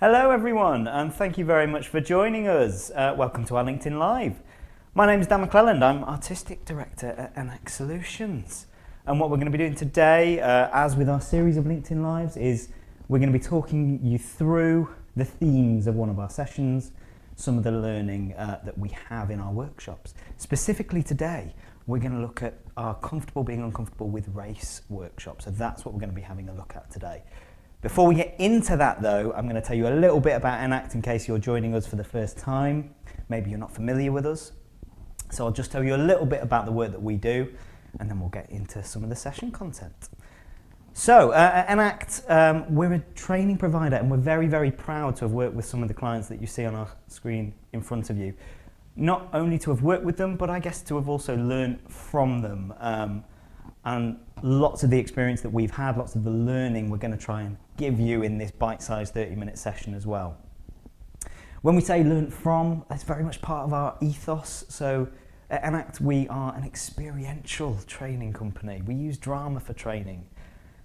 Hello everyone, and thank you very much for joining us. Welcome to our LinkedIn Live. My name is Dan McClelland. I'm Artistic Director at Enact Solutions. And what we're going to be doing today, as with our series of LinkedIn Lives, is we're going to be talking you through the themes of one of our sessions, some of the learning that we have in our workshops. Specifically today, we're going to look at our Comfortable Being Uncomfortable with Race workshop. So that's what we're going to be having a look at today. Before we get into that though, I'm going to tell you a little bit about Enact in case you're joining us for the first time. Maybe you're not familiar with us. So I'll just tell you a little bit about the work that we do, and then we'll get into some of the session content. So at Enact, we're a training provider, and we're very, very proud to have worked with some of the clients that you see on our screen in front of you. Not only to have worked with them, but I guess to have also learned from them. And lots of the experience that we've had, lots of the learning we're going to try and give you in this bite-sized 30-minute session as well. When we say learn from, that's very much part of our ethos. So at Enact, we are an experiential training company. We use drama for training.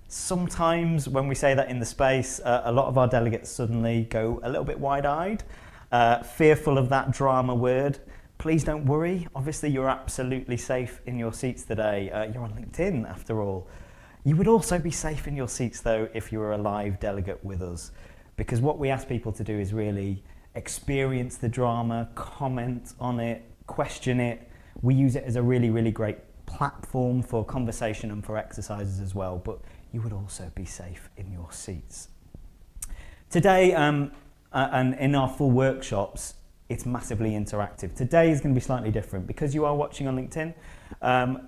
Sometimes when we say that in the space, a lot of our delegates suddenly go a little bit wide-eyed, fearful of that drama word. Please don't worry. Obviously, you're absolutely safe in your seats today. You're on LinkedIn, after all. You would also be safe in your seats, though, if you were a live delegate with us, because what we ask people to do is really experience the drama, comment on it, question it. We use it as a really, really great platform for conversation and for exercises as well, but you would also be safe in your seats. Today, and in our full workshops, it's massively interactive. Today is going to be slightly different. Because you are watching on LinkedIn,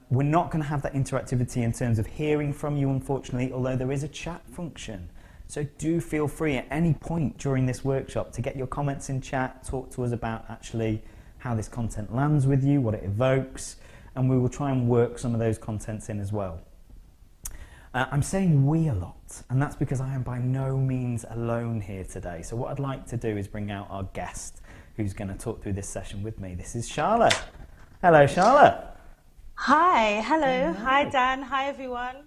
we're not going to have that interactivity in terms of hearing from you, unfortunately, although there is a chat function. So do feel free at any point during this workshop to get your comments in chat, talk to us about actually how this content lands with you, what it evokes, and we will try and work some of those contents in as well. I'm saying we a lot, and that's because I am by no means alone here today. So what I'd like to do is bring out our guest, who's going to talk through this session with me. This is Charlotte. Hello, Charlotte. Hi, hello. Hi, Dan. Hi, everyone.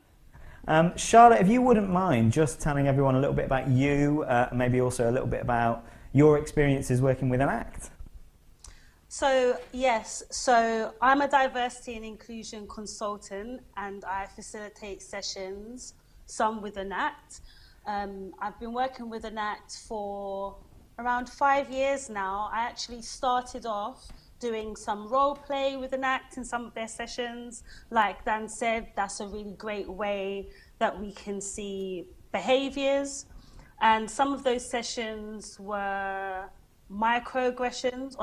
Charlotte, if you wouldn't mind just telling everyone a little bit about you, maybe also a little bit about your experiences working with Enact. So, yes, I'm a diversity and inclusion consultant, and I facilitate sessions, some with Enact. I've been working with Enact for around 5 years now. I actually started off doing some role play with Enact in some of their sessions. Like Dan said, that's a really great way that we can see behaviors. And some of those sessions were microaggressions,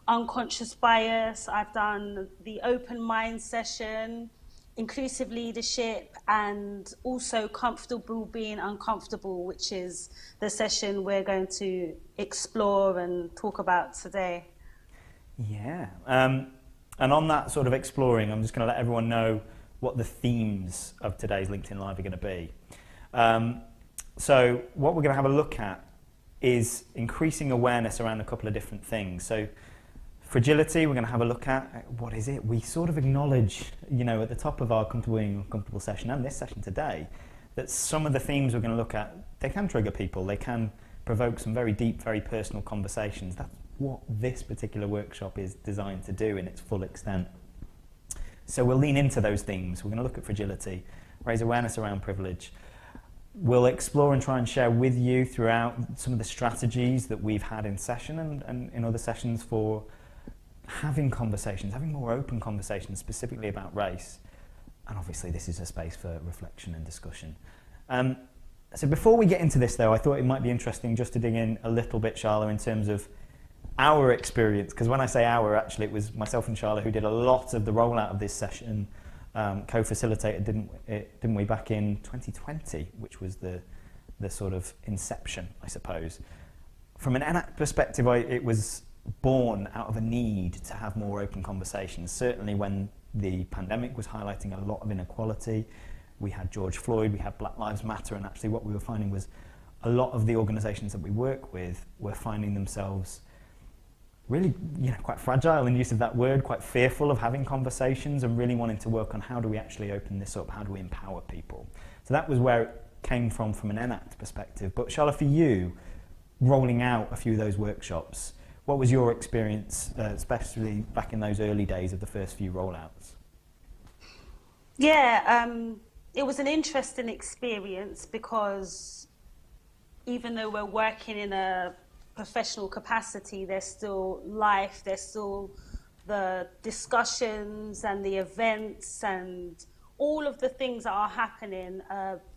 unconscious bias. I've done the open mind session, inclusive leadership, and also comfortable being uncomfortable, which is the session we're going to explore and talk about today. Yeah, and on that sort of exploring, I'm just going to let everyone know what the themes of today's LinkedIn Live are going to be. So what we're going to have a look at is increasing awareness around a couple of different things. So fragility, we're going to have a look at what is it. We sort of acknowledge, at the top of our Comfortable Being Uncomfortable session and this session today, that some of the themes we're going to look at, they can trigger people. They can provoke some very deep, very personal conversations. That's what this particular workshop is designed to do in its full extent. So we'll lean into those themes. We're going to look at fragility, raise awareness around privilege. We'll explore and try and share with you throughout some of the strategies that we've had in session and in other sessions for having conversations, having more open conversations specifically about race. And obviously this is a space for reflection and discussion. So before we get into this though, I thought it might be interesting just to dig in a little bit, Charlotte, in terms of our experience, because when I say our, actually it was myself and Charlotte who did a lot of the rollout of this session, co-facilitated, didn't we, back in 2020, which was the sort of inception, I suppose. From an Enact perspective, it was born out of a need to have more open conversations. Certainly when the pandemic was highlighting a lot of inequality, we had George Floyd, we had Black Lives Matter, and actually what we were finding was a lot of the organisations that we work with were finding themselves really, quite fragile in use of that word, quite fearful of having conversations and really wanting to work on how do we actually open this up, how do we empower people. So that was where came from an Enact perspective. But Charlotte, for you, rolling out a few of those workshops, what was your experience, especially back in those early days of the first few rollouts? Yeah, it was an interesting experience because even though we're working in a professional capacity, there's still life, there's still the discussions and the events and all of the things that are happening.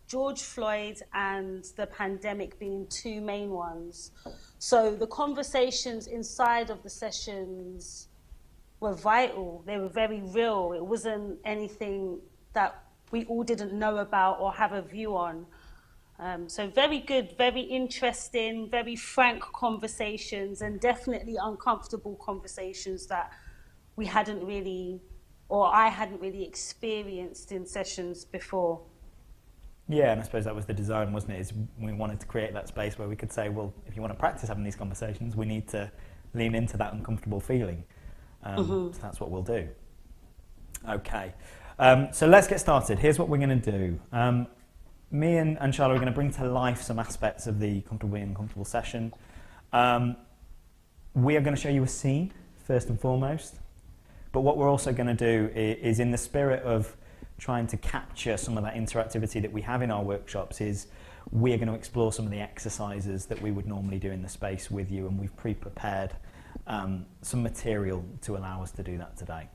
George Floyd and the pandemic being two main ones. So the conversations inside of the sessions were vital. They were very real. It wasn't anything that we all didn't know about or have a view on. So very good, very interesting, very frank conversations, and definitely uncomfortable conversations that we hadn't really, or I hadn't really experienced in sessions before. Yeah, and I suppose that was the design, wasn't it? Is we wanted to create that space where we could say, well, if you want to practice having these conversations, we need to lean into that uncomfortable feeling. So that's what we'll do. Okay, so let's get started. Here's what we're going to do. Me and Charlotte are going to bring to life some aspects of the comfortable and uncomfortable session. We are going to show you a scene, first and foremost. But what we're also going to do is in the spirit of trying to capture some of that interactivity that we have in our workshops, is we're going to explore some of the exercises that we would normally do in the space with you, and we've pre-prepared some material to allow us to do that today.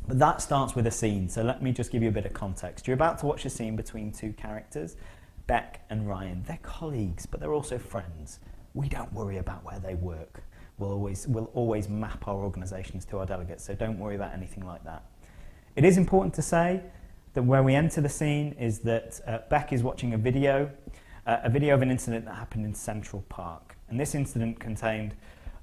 But that starts with a scene, so let me just give you a bit of context. You're about to watch a scene between two characters, Beck and Ryan. They're colleagues, but they're also friends. We don't worry about where they work. We'll always map our organisations to our delegates, so don't worry about anything like that. It is important to say that where we enter the scene is that Beck is watching a video of an incident that happened in Central Park. And this incident contained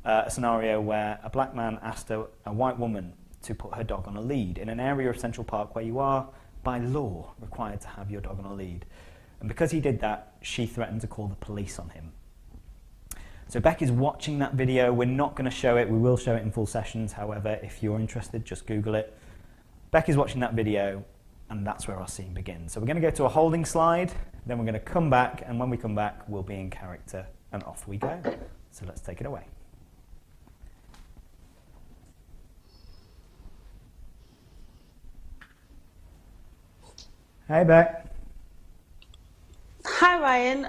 a scenario where a black man asked a white woman to put her dog on a lead in an area of Central Park where you are, by law, required to have your dog on a lead. And because he did that, she threatened to call the police on him. So Beck is watching that video. We're not going to show it. We will show it in full sessions. However, if you're interested, just Google it. Beck is watching that video, and that's where our scene begins. So we're going to go to a holding slide, then we're going to come back, and when we come back, we'll be in character, and off we go. So let's take it away. Hey, Beck. Hi, Ryan.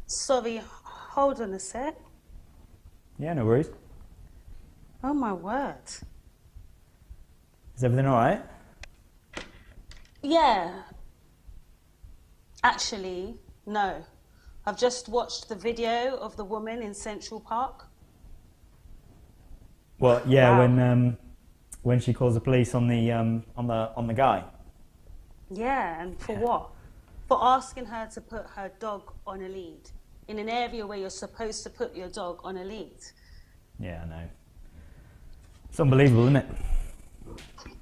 Sorry, hold on a sec. Yeah, no worries. Oh, my word. Is everything all right? Yeah. Actually, no. I've just watched the video of the woman in Central Park. Well, yeah, Wow. when she calls the police on the guy. Yeah, and for Yeah. what? For asking her to put her dog on a lead in an area where you're supposed to put your dog on a lead. Yeah, I know. It's unbelievable, isn't it?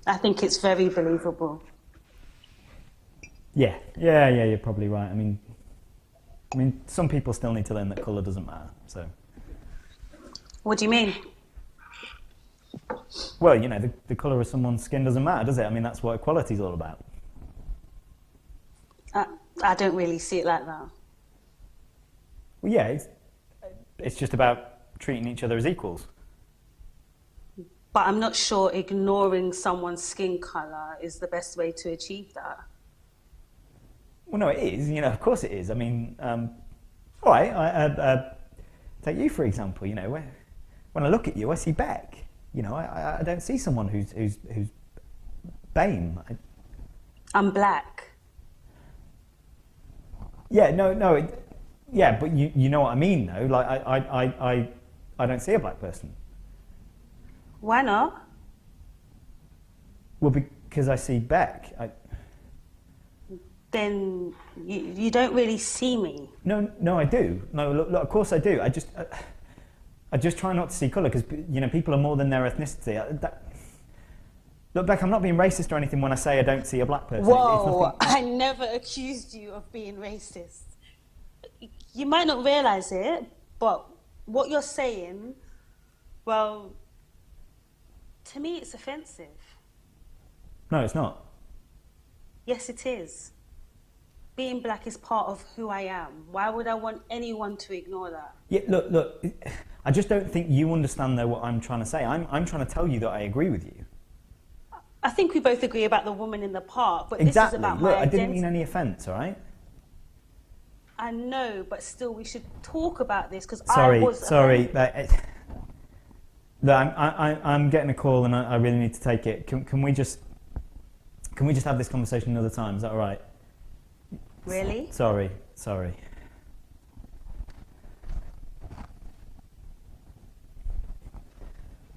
I think it's very believable. Yeah, you're probably right. I mean, some people still need to learn that colour doesn't matter. So, What do you mean? well, you know, the colour of someone's skin doesn't matter, does it? I mean, that's what equality is all about. I don't really see it like that. Well, yeah, it's just about treating each other as equals. But I'm not sure ignoring someone's skin colour is the best way to achieve that. Well, no, it is. You know, of course it is. I mean, all right. Take you for example. You know, when I look at you, I see Beck. You know, I don't see someone who's BAME. I'm black. Yeah, no. Yeah, but you know what I mean, though. Like, I don't see a black person. Why not? Well, because I see Beck. Then you don't really see me. No, I do. No, look, of course I do. I just try not to see colour because, you know, people are more than their ethnicity. Look, Beck, I'm not being racist or anything when I say I don't see a black person. Whoa, I never accused you of being racist. You might not realise it, but what you're saying, well, to me it's offensive. No, it's not. Yes, it is. being black is part of who I am. Why would I want anyone to ignore that? Yeah, look. I just don't think you understand though what I'm trying to say. I'm trying to tell you that I agree with you. I think we both agree about the woman in the park, but Exactly. this is about my Look, I identity. didn't mean any offence, all right? I know, but still, we should talk about this because Sorry. I'm getting a call and I really need to take it. Can we just have this conversation another time? Is that all right? Really? Sorry.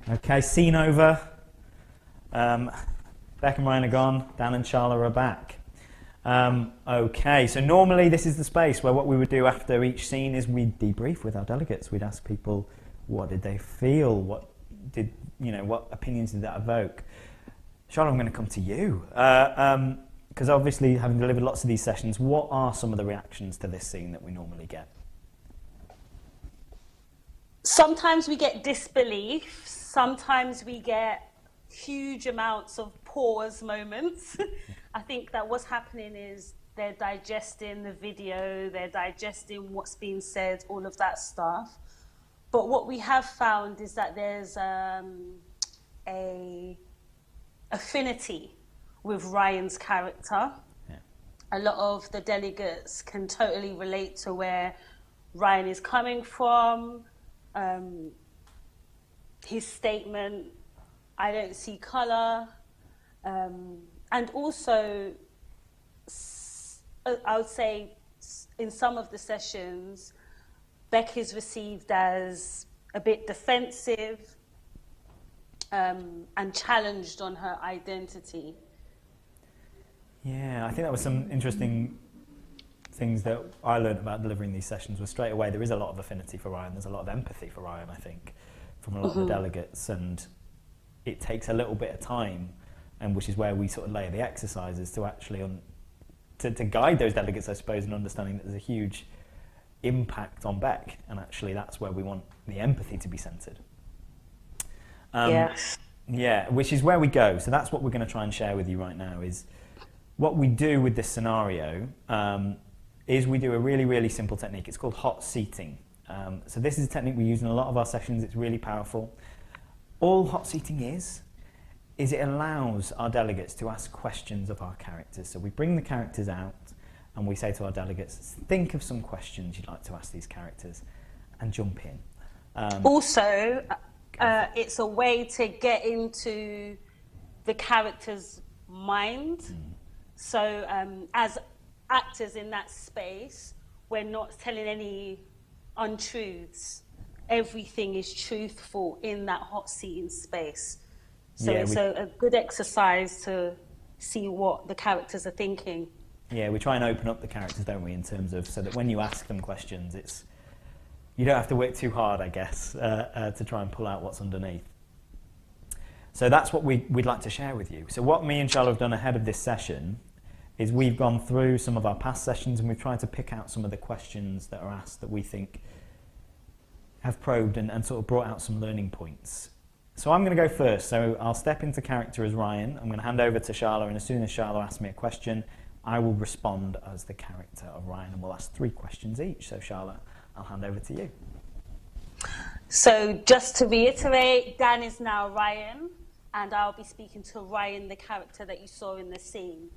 Okay, scene over. Beck and Ryan are gone. Dan and Charla are back. Okay, so normally this is the space where what we would do after each scene is we'd debrief with our delegates. We'd ask people what did they feel, what opinions did that evoke. Charlotte, I'm going to come to you because obviously having delivered lots of these sessions, what are some of the reactions to this scene that we normally get? Sometimes we get disbelief. Sometimes we get huge amounts of pause moments. I think that what's happening is they're digesting the video, they're digesting what's being said, all of that stuff. But what we have found is that there's a affinity with Ryan's character. Yeah. A lot of the delegates can totally relate to where Ryan is coming from. His statement, I don't see colour. And also, I would say in some of the sessions, Beck is received as a bit defensive and challenged on her identity. Yeah, I think that was some interesting things that I learned about delivering these sessions was straight away there is a lot of affinity for Ryan, there's a lot of empathy for Ryan, I think, from a lot of the delegates, and it takes a little bit of time, and which is where we sort of layer the exercises to actually to guide those delegates, I suppose, in understanding that there's a huge impact on Beck, and actually that's where we want the empathy to be centred. Yes. Yeah, which is where we go. So that's what we're going to try and share with you right now is what we do with this scenario is we do a really, really simple technique. It's called hot seating. So this is a technique we use in a lot of our sessions. It's really powerful. All hot seating is it allows our delegates to ask questions of our characters. So we bring the characters out and we say to our delegates, think of some questions you'd like to ask these characters and jump in. Also, it's a way to get into the character's mind. So as actors in that space, we're not telling any untruths. Everything is truthful in that hot seating space. So it's a good exercise to see what the characters are thinking. Yeah, we try and open up the characters, don't we, in terms of, so that when you ask them questions, you don't have to work too hard, I guess, to try and pull out what's underneath. So that's what we'd like to share with you. So what me and Charlotte have done ahead of this session is we've gone through some of our past sessions and we've tried to pick out some of the questions that are asked that we think have probed and sort of brought out some learning points. So I'm going to go first. So I'll step into character as Ryan. I'm going to hand over to Charla, and as soon as Charla asks me a question, I will respond as the character of Ryan, and we'll ask 3 questions each. So Charla, I'll hand over to you. So just to reiterate, Dan is now Ryan, and I'll be speaking to Ryan, the character that you saw in the scene.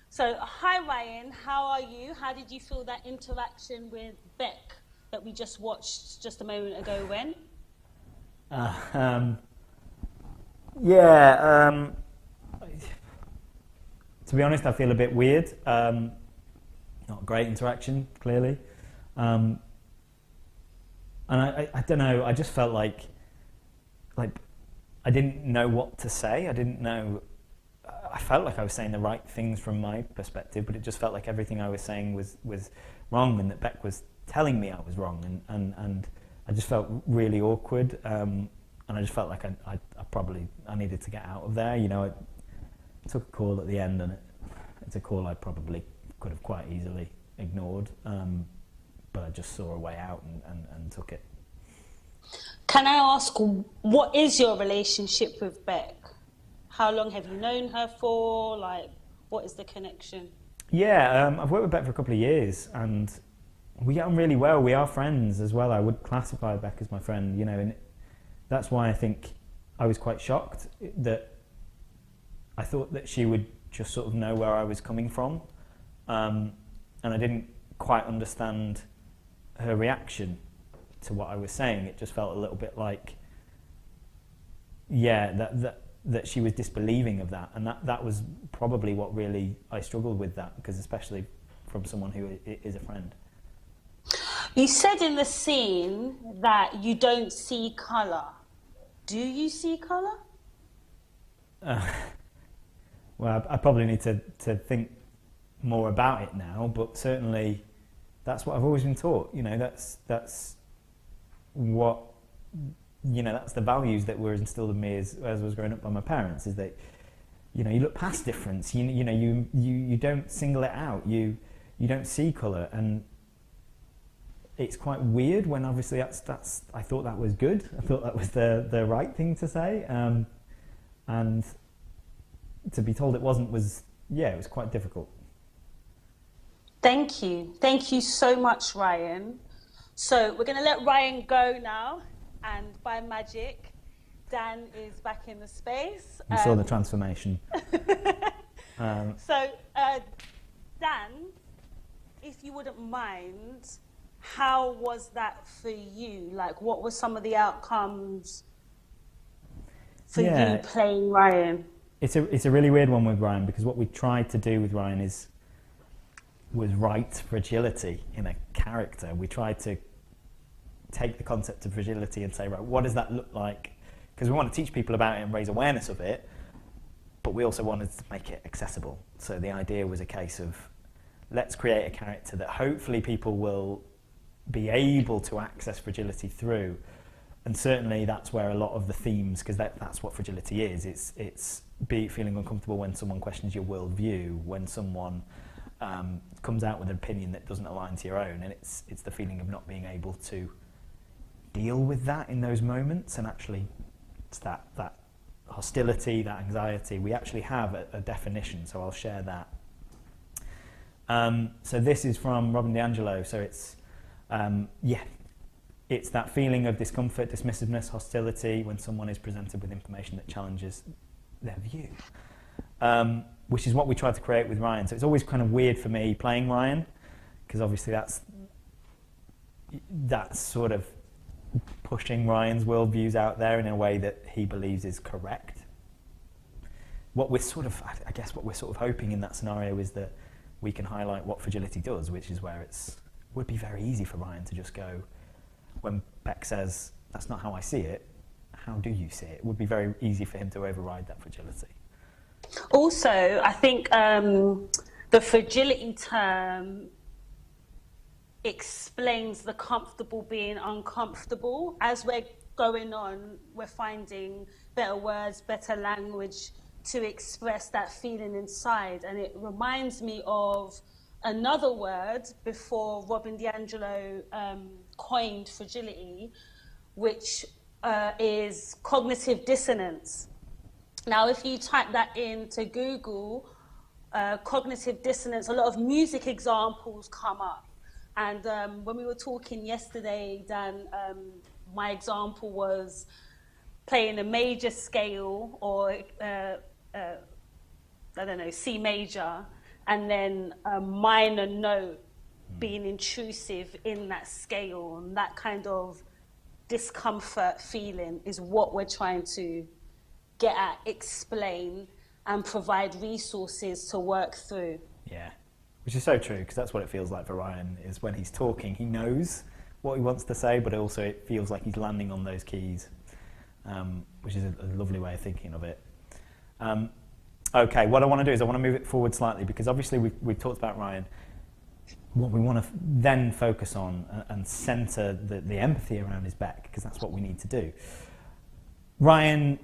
So, hi Ryan, how are you? How did you feel that interaction with Beck that we just watched just a moment ago went? To be honest, I feel a bit weird. Not a great interaction, clearly. And I don't know, I just felt like I didn't know what to say. I felt like I was saying the right things from my perspective, but it just felt like everything I was saying was wrong, and that Beck was telling me I was wrong, and I just felt really awkward, and I just felt like I needed to get out of there. You know, I took a call at the end, and it's a call I probably could have quite easily ignored, but I just saw a way out and took it. Can I ask, what is your relationship with Beck? How long have you known her for? Like, what is the connection? Yeah, I've worked with Beck for a couple of years, and we get on really well. We are friends as well. I would classify Beck as my friend, you know, and that's why I think I was quite shocked that I thought that she would just sort of know where I was coming from, and I didn't quite understand her reaction to what I was saying. It just felt a little bit like, yeah, that she was disbelieving of that, and that was probably what really I struggled with that, because especially from someone who is a friend. You said in the scene that you don't see colour. Do you see colour? Well, I probably need to think more about it now, but certainly that's what I've always been taught. You know, that's what, you know, that's the values that were instilled in me as I was growing up by my parents, is that, you know, you look past difference. You know, you don't single it out. You don't see colour, and it's quite weird when obviously that's I thought that was good. I thought that was the right thing to say, and to be told it wasn't was, yeah, it was quite difficult. Thank you so much, Ryan. So we're going to let Ryan go now, and by magic, Dan is back in the space. You saw the transformation. So, Dan, if you wouldn't mind, how was that for you? Like, what were some of the outcomes for you playing Ryan? It's a really weird one with Ryan, because what we tried to do with Ryan was write fragility in a character. We tried to take the concept of fragility and say, right, what does that look like? Because we want to teach people about it and raise awareness of it, but we also wanted to make it accessible. So the idea was a case of, let's create a character that hopefully people will be able to access fragility through. And certainly that's where a lot of the themes, because that's what fragility is. It's feeling uncomfortable when someone questions your worldview, when someone comes out with an opinion that doesn't align to your own, and it's the feeling of not being able to deal with that in those moments. And actually it's that hostility, that anxiety. We actually have a definition, so I'll share that. So this is from Robin DiAngelo. So it's it's that feeling of discomfort, dismissiveness, hostility when someone is presented with information that challenges their view, which is what we tried to create with Ryan. So it's always kind of weird for me playing Ryan, because obviously that's sort of pushing Ryan's worldviews out there in a way that he believes is correct. What we're sort of hoping in that scenario is that we can highlight what fragility does, which is where it would be very easy for Ryan to just go, when Beck says, that's not how I see it, how do you see it? It would be very easy for him to override that fragility. Also, I think the fragility term explains the comfortable being uncomfortable. As we're going on, we're finding better words, better language to express that feeling inside. And it reminds me of another word before Robin DiAngelo coined fragility, which is cognitive dissonance. Now, if you type that into Google, cognitive dissonance, a lot of music examples come up. And when we were talking yesterday, Dan, my example was playing a major scale, or I don't know, C major, and then a minor note being intrusive in that scale. And that kind of discomfort feeling is what we're trying to get at, explain, and provide resources to work through. Yeah, which is so true, because that's what it feels like for Ryan, is when he's talking, he knows what he wants to say, but also it feels like he's landing on those keys, which is a lovely way of thinking of it. Okay, what I want to do is I want to move it forward slightly, because obviously we've talked about Ryan. What we want to then focus on and centre the empathy around is Beck, because that's what we need to do. Ryan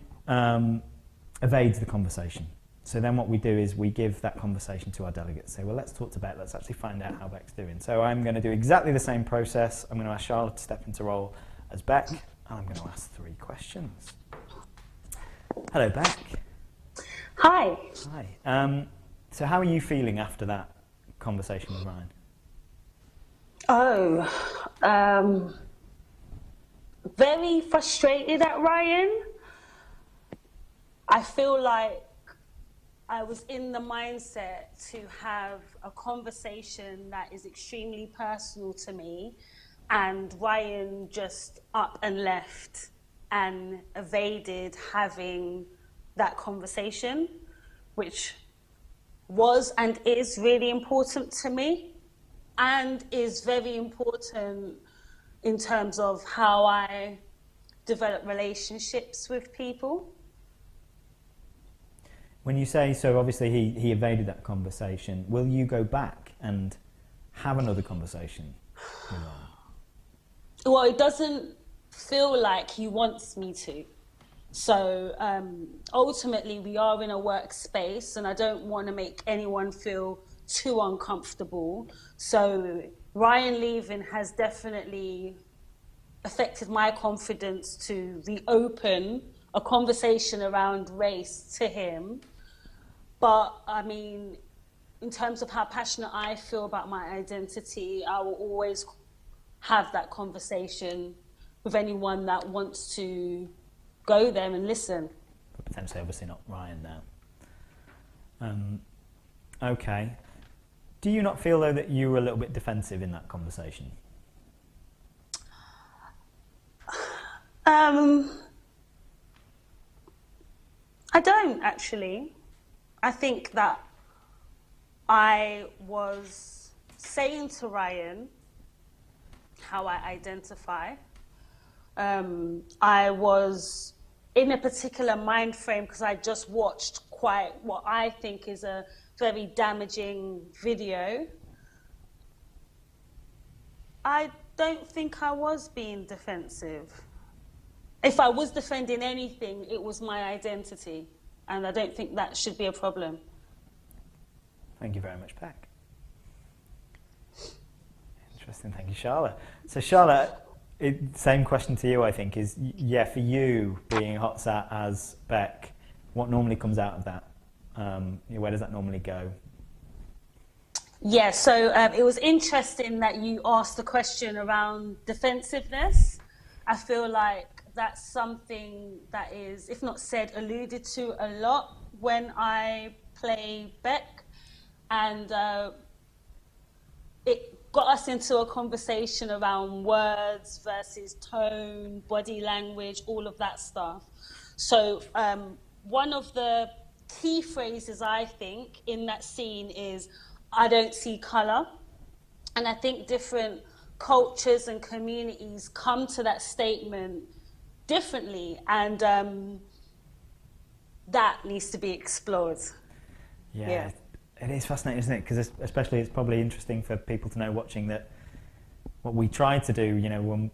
evades the conversation. So then what we do is we give that conversation to our delegates. Say, well, let's talk to Beck. Let's actually find out how Beck's doing. So I'm going to do exactly the same process. I'm going to ask Charlotte to step into role as Beck, and I'm going to ask 3 questions. Hello, Beck. Hi. Hi. So how are you feeling after that conversation with Ryan? Very frustrated at Ryan. I feel like I was in the mindset to have a conversation that is extremely personal to me, and Ryan just up and left and evaded having that conversation, which was and is really important to me and is very important in terms of how I develop relationships with people. When you say, so obviously he evaded that conversation, will you go back and have another conversation with Ryan? Well, it doesn't feel like he wants me to. So ultimately, we are in a workspace, and I don't want to make anyone feel too uncomfortable. So Ryan leaving has definitely affected my confidence to reopen a conversation around race to him. But I mean, in terms of how passionate I feel about my identity, I will always have that conversation with anyone that wants to go there and listen. But potentially, obviously not Ryan now. Okay. Do you not feel, though, that you were a little bit defensive in that conversation? I don't, actually. I think that I was saying to Ryan how I identify. I was in a particular mind frame because I just watched quite what I think is a very damaging video. I don't think I was being defensive. If I was defending anything, it was my identity, and I don't think that should be a problem. Thank you very much, Beck. Interesting, thank you, Charlotte. So Charlotte, same question to you, I think, is, yeah, for you, being hot sat as Beck, what normally comes out of that? Where does that normally go? Yeah, so it was interesting that you asked the question around defensiveness. I feel like that's something that is, if not said, alluded to a lot when I play Beck. And it got us into a conversation around words versus tone, body language, all of that stuff. So one of the key phrases, I think, in that scene is, I don't see colour. And I think different cultures and communities come to that statement differently, and that needs to be explored. Yeah. It is fascinating, isn't it? Because especially it's probably interesting for people to know watching that what we tried to do, you know, when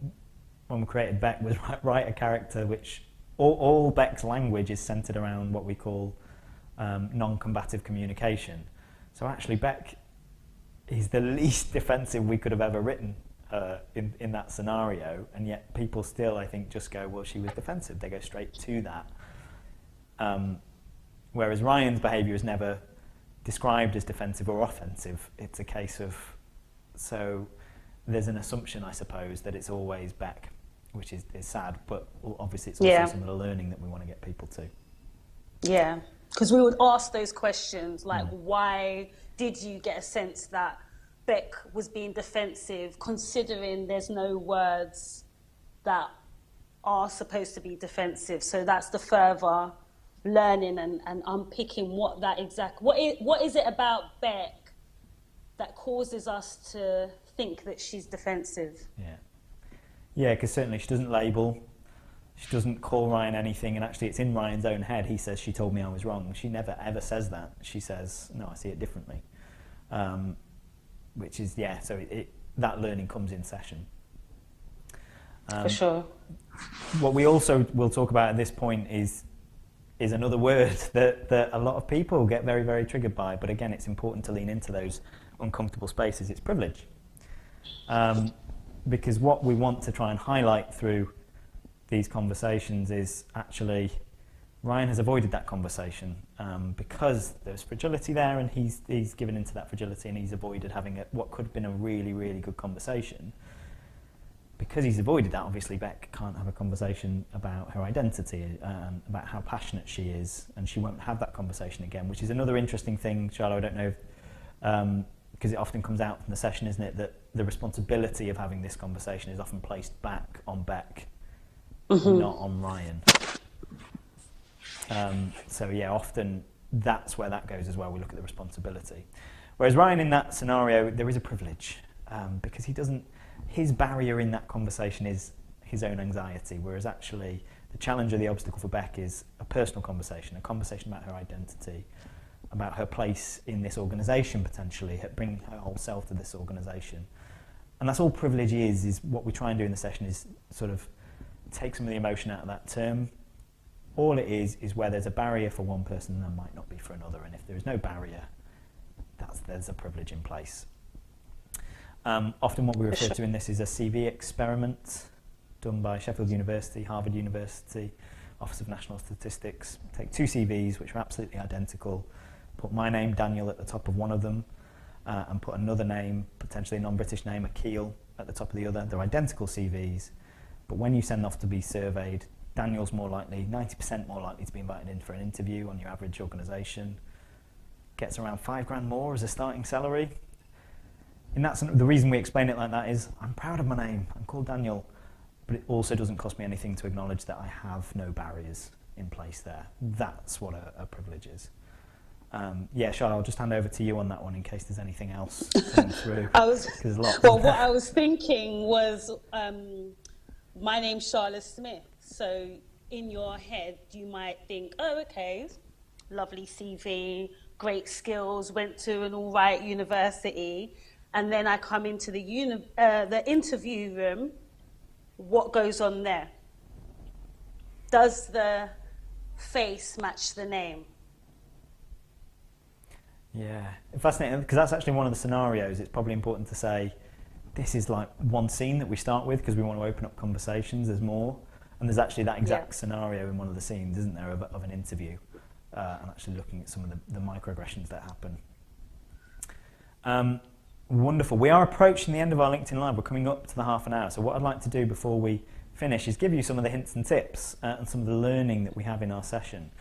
we created Beck, was write a character which all Beck's language is centred around what we call non-combative communication. So actually Beck is the least defensive we could have ever written in that scenario, and yet people still, I think, just go, well, she was defensive. They go straight to that. Whereas Ryan's behaviour is never described as defensive or offensive. It's a case of, so there's an assumption, I suppose, that it's always Beck, which is sad, but obviously it's also some of the learning that we want to get people to. Yeah, because we would ask those questions, like, why did you get a sense that Beck was being defensive, considering there's no words that are supposed to be defensive? So that's the further learning and unpicking what that what is it about Beck that causes us to think that she's defensive? Yeah, because certainly she doesn't label, she doesn't call Ryan anything, and actually it's in Ryan's own head. He says, she told me I was wrong. She never ever says that. She says, no, I see it differently. Which is, so that learning comes in session. For sure. What we also will talk about at this point is another word that a lot of people get very, very triggered by. But again, it's important to lean into those uncomfortable spaces. It's privilege. Because what we want to try and highlight through these conversations is actually Ryan has avoided that conversation because there's fragility there, and he's given into that fragility, and he's avoided having what could have been a really, really good conversation. Because he's avoided that, obviously Beck can't have a conversation about her identity, about how passionate she is, and she won't have that conversation again, which is another interesting thing, Charlotte. I don't know, because it often comes out from the session, isn't it, that the responsibility of having this conversation is often placed back on Beck, not on Ryan. So yeah, often that's where that goes as well. We look at the responsibility. Whereas Ryan, in that scenario, there is a privilege, because his barrier in that conversation is his own anxiety, whereas actually the challenge or the obstacle for Beck is a personal conversation, a conversation about her identity, about her place in this organisation potentially, bringing her whole self to this organisation. And that's all privilege is what we try and do in the session, is sort of take some of the emotion out of that term. All it is where there's a barrier for one person, there might not be for another, and if there is no barrier, there's a privilege in place. Often what we refer to in this is a CV experiment done by Sheffield University, Harvard University, Office of National Statistics. Take two CVs which are absolutely identical, put my name, Daniel, at the top of one of them, and put another name, potentially a non-British name, Akil, at the top of the other. They're identical CVs, but when you send off to be surveyed, Daniel's more likely, 90% more likely to be invited in for an interview on your average organisation, gets around $5,000 more as a starting salary. And that's the reason we explain it like that is, I'm proud of my name, I'm called Daniel, but it also doesn't cost me anything to acknowledge that I have no barriers in place there. That's what a privilege is. Yeah, Charlotte, I'll just hand over to you on that one in case there's anything else coming through. What I was thinking was, my name's Charlotte Smith. So in your head, you might think, oh, okay, lovely CV, great skills, went to an all right university. And then I come into the interview room. What goes on there? Does the face match the name? Yeah, fascinating, because that's actually one of the scenarios. It's probably important to say this is like one scene that we start with because we want to open up conversations. There's more, and there's actually that exact scenario in one of the scenes, isn't there, of an interview, and actually looking at some of the microaggressions that happen. Wonderful. We are approaching the end of our LinkedIn Live. We're coming up to the half an hour. So what I'd like to do before we finish is give you some of the hints and tips and some of the learning that we have in our session.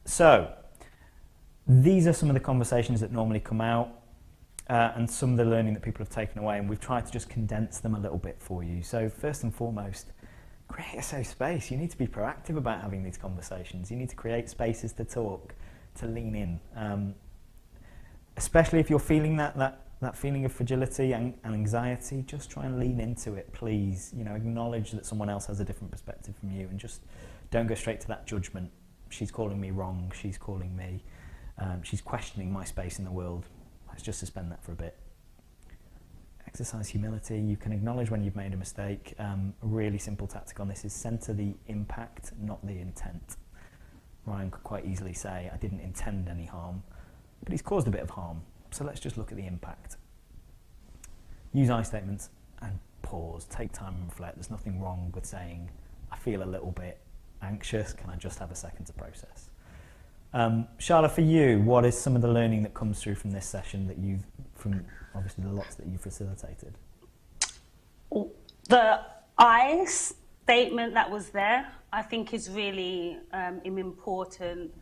So these are some of the conversations that normally come out and some of the learning that people have taken away, and we've tried to just condense them a little bit for you. So first and foremost, create a safe space. You need to be proactive about having these conversations. You need to create spaces to talk, to lean in. Especially if you're feeling that feeling of fragility and anxiety, just try and lean into it, please. You know, acknowledge that someone else has a different perspective from you, and just don't go straight to that judgment. She's calling me wrong, she's calling me, she's questioning my space in the world. Let's just suspend that for a bit. Exercise humility. You can acknowledge when you've made a mistake. A really simple tactic on this is center the impact, not the intent. Ryan could quite easily say, I didn't intend any harm, but he's caused a bit of harm, so let's just look at the impact. Use I statements and pause, take time and reflect. There's nothing wrong with saying, I feel a little bit anxious, can I just have a second to process? Charlotte, for you, what is some of the learning that comes through from this session that from obviously the lots that you've facilitated? The I statement that was there, I think is really important.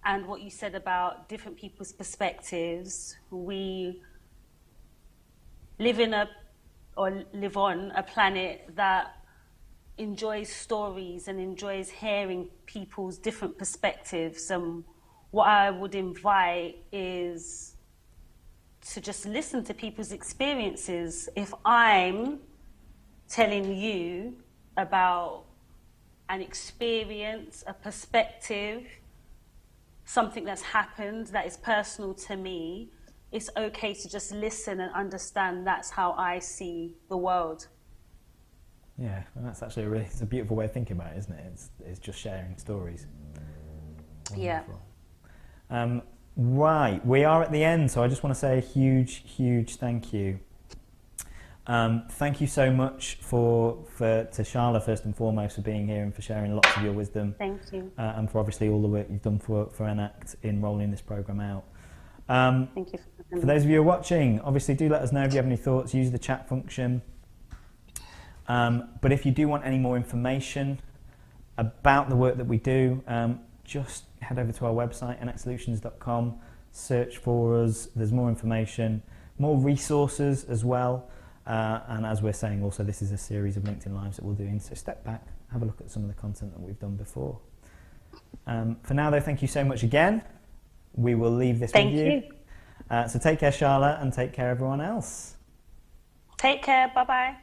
And what you said about different people's perspectives, we live on a planet that enjoys stories and enjoys hearing people's different perspectives. And what I would invite is to just listen to people's experiences. If I'm telling you about an experience, a perspective, something that's happened that is personal to me, it's okay to just listen and understand that's how I see the world. Yeah, and that's actually it's a beautiful way of thinking about it, isn't it? It's just sharing stories. Wonderful. Yeah. Right, we are at the end, so I just want to say a huge, huge thank you Thank you so much to Charla first and foremost for being here and for sharing lots of your wisdom. Thank you. And for obviously all the work you've done for Enact in rolling this programme out. Thank you. For those of you who are watching, obviously do let us know if you have any thoughts. Use the chat function. But if you do want any more information about the work that we do, just head over to our website, enactsolutions.com, search for us. There's more information, more resources as well. And as we're saying also, this is a series of LinkedIn Lives that we're doing. So step back, have a look at some of the content that we've done before. For now, though, thank you so much again. We will leave this with you. Thank you. So take care, Charla, and take care, everyone else. Take care. Bye-bye.